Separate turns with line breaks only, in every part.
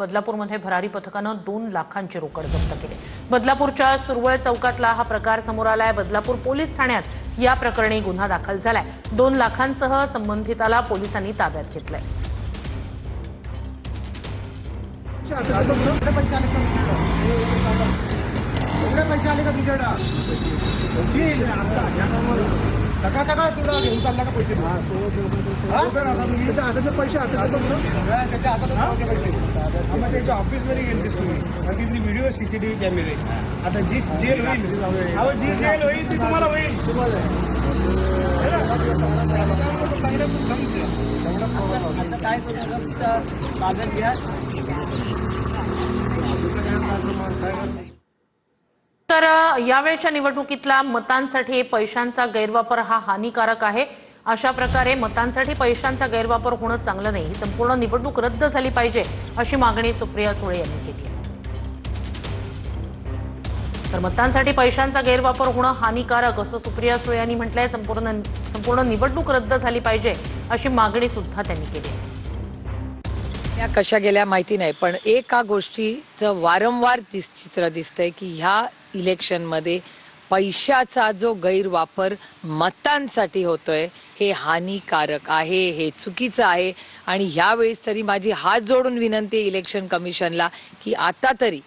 बदलापूरमध्ये भरारी पथकानं 2 लाखांची रोकड जप्त केली। बदलापूरच्या सुरवळ चौकातला हा प्रकार समोर आलाय। बदलापूर पोलीस ठाण्यात या प्रकरणी गुन्हा दाखल झालाय। 2 लाखांसह संबंधिताला पोलिसांनी ताब्यात घेतलंय।
सकाळ सकाळ तुला घेऊन चालला का पैसे? आता पैसे त्याच्या ऑफिसमध्ये गेलतीस तुम्ही आणि तिथली व्हिडिओ सीसीटीव्ही कॅमेरे आता जी जेल होईल जी जेल होईल ती तुम्हाला होईल। काय कागद घ्या
तर यावेळच्या निवडणुकीतला मतांसाठी पैशांचा गैरवापर हा हानिकारक आहे। अशा प्रकारे मतांसाठी पैशांचा गैरवापर होणं चांगलं नाही। ही संपूर्ण निवडणूक रद्द झाली पाहिजे अशी मागणी सुप्रिया सुळे यांनी केली आहे। तर मतांसाठी पैशांचा गैरवापर होणं हानिकारक असं सुप्रिया सुळे यांनी म्हटलंय। संपूर्ण निवडणूक रद्द झाली पाहिजे अशी मागणी सुद्धा त्यांनी केली आहे।
या कशा गेल्या माहिती नाही, पण एका गोष्टीचं वारंवार चित्र दिसतंय की ह्या इलेक्शनमध्ये पैशाचा जो गैरवापर मतांसाठी होतोय हे हानिकारक आहे, हे चुकीचं आहे। आणि ह्यावेळेस तरी माझी हात जोडून विनंती आहे इलेक्शन कमिशनला की आता तरी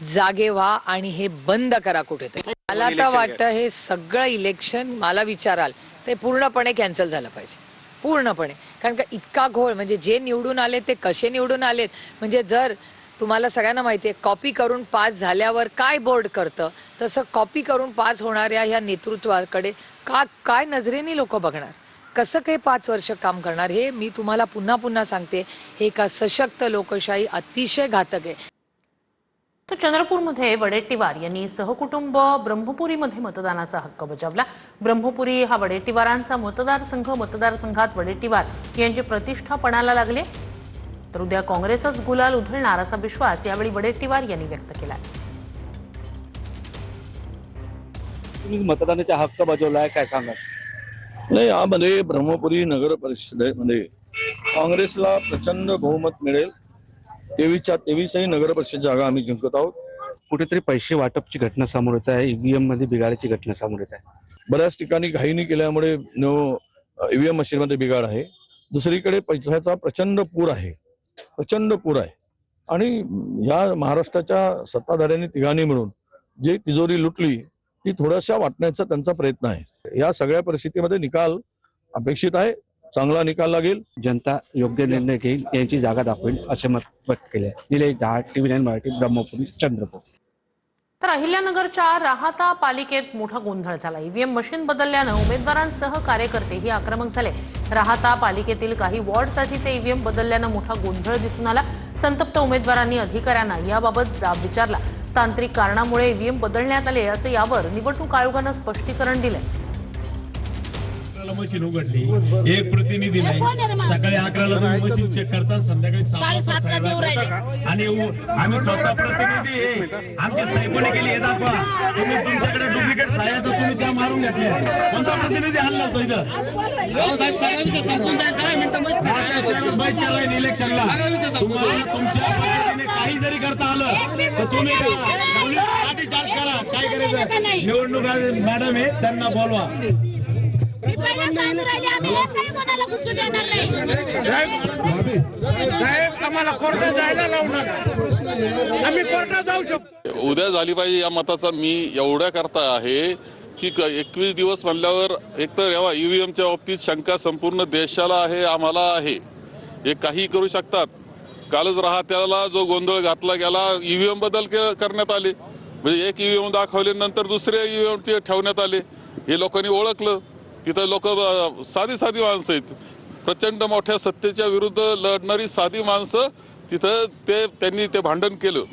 जागे व्हा आणि हे बंद करा कुठेतरी। मला तर वाटतं हे सगळं इलेक्शन मला विचाराल ते पूर्णपणे कॅन्सल झालं पाहिजे, पूर्णपणे। कारण का इतका घोळ, म्हणजे जे निवडून आले ते कसे निवडून आलेत, म्हणजे जर तुम्हाला सगळ्यांना माहिती आहे कॉपी करून पास झाल्यावर काय बोर्ड करतं, तसं कॉपी करून पास होणाऱ्या ह्या नेतृत्वाकडे काय नजरेने लोक बघणार, कसं काही 5 वर्ष काम करणार। हे मी तुम्हाला पुन्हा पुन्हा सांगते, हे एका सशक्त लोकशाही अतिशय घातक आहे।
तर चंद्रपूरमध्ये वडेट्टीवार यांनी सहकुटुंब ब्रह्मपुरीमध्ये मतदानाचा हक्क बजावला। ब्रह्मपुरी हा वडेट्टीवारांचा मतदारसंघात वडेट्टीवार यांची प्रतिष्ठा पणाला लागले। तर उद्या काँग्रेसच गुलाल उधळणार असा विश्वास यावेळी वडेट्टीवार यांनी व्यक्त केला।
तुम्ही मतदानाचा हक्क बजावलाय, काय सांगा?
नाही, यामध्ये ब्रह्मपुरी नगर परिषदेमध्ये काँग्रेसला प्रचंड बहुमत मिळेल। 23च्या 23 नगर परिषद जागा आम्ही जिंकत आहोत।
कुठेतरी पैसे वाटपची घटना समोर येत आहे, ईव्हीएम मध्ये बिघाडाची घटना समोर येत आहे।
बऱ्याच ठिकाणी घाईनी केल्यामुळे ईव्हीएम मशीनमध्ये बिघाड आहे। दुसरीकडे पैशाचा प्रचंड पूर आहे आणि या महाराष्ट्राच्या सत्ताधाऱ्यांनी तिघांनी मिळून जी तिजोरी लुटली ती थोड्याशा वाटण्याचा त्यांचा प्रयत्न आहे। या सगळ्या परिस्थितीमध्ये निकाल अपेक्षित आहे, चांगला निकाल लागेल।
जनता योग्य निर्णय घेईल, यांची जागा दाखवेल असे मत व्यक्त केले। निलेश दहा, TV9 मराठी, ब्रह्मपुरी, चंद्रपूर।
तर अहिल्यानगरच्या राहाता पालिकेत मोठा गोंधळ झाला। ईव्हीएम मशीन बदलल्यानं उमेदवारांसह कार्यकर्तेही आक्रमक झाले। राहाता पालिकेतील काही वॉर्डसाठीचे ईव्हीएम बदलल्यानं मोठा गोंधळ दिसून आला। संतप्त उमेदवारांनी अधिकाऱ्यांना याबाबत जाब विचारला। तांत्रिक कारणामुळे ईव्हीएम बदलण्यात आले असं यावर निवडणूक आयोगानं स्पष्टीकरण दिलंय।
मशीन उघडली, एक प्रतिनिधी नाही, सकाळी 11ला तुम्ही मशीन चेक करता, संध्याकाळी 7:30ला देऊ राहिले आणि आम्ही स्वतः प्रतिनिधी आहे, आमची साहेबांनी केली हे दाखवा। तुम्ही तुमच्याकडे डुप्लिकेट साह्या तर तुम्ही त्या मारून घेतल्या, कोणता प्रतिनिधी आणला होता इथं? बहिष्कार इलेक्शनला तुम्हाला तुमच्या पद्धतीने काही जरी करता आलं तर तुम्ही लाठीचार्ज करा, काय करायचं। निवडणूक मॅडम आहे, त्यांना बोलवा।
उद्या झाली पाहिजे या मताचा मी एवढ्या करता आहे की 21 दिवस म्हणल्यावर एकतर ईव्हीएमच्या बाबतीत शंका संपूर्ण देशाला आहे, आम्हाला आहे। हे काही करू शकतात। कालच राहत्याला जो गोंधळ घातला गेला, ईव्हीएम बदल करण्यात आले, म्हणजे एक ईव्हीएम दाखवले नंतर दुसरे ईव्हीएम ते ठेवण्यात आले। हे लोकांनी ओळखलं, तिथं लोक साधी माणसं आहेत, प्रचंड मोठ्या सत्तेच्या विरुद्ध लढणारी साधी माणसं, तिथं त्यांनी ते भांडण केलं।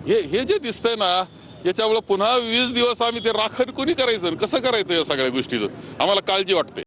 हे जे दिसतंय ना, याच्यामुळे पुन्हा 20 दिवस आम्ही ते राखण कोणी करायचं, कसं करायचं, या सगळ्या गोष्टीचं आम्हाला काळजी वाटते।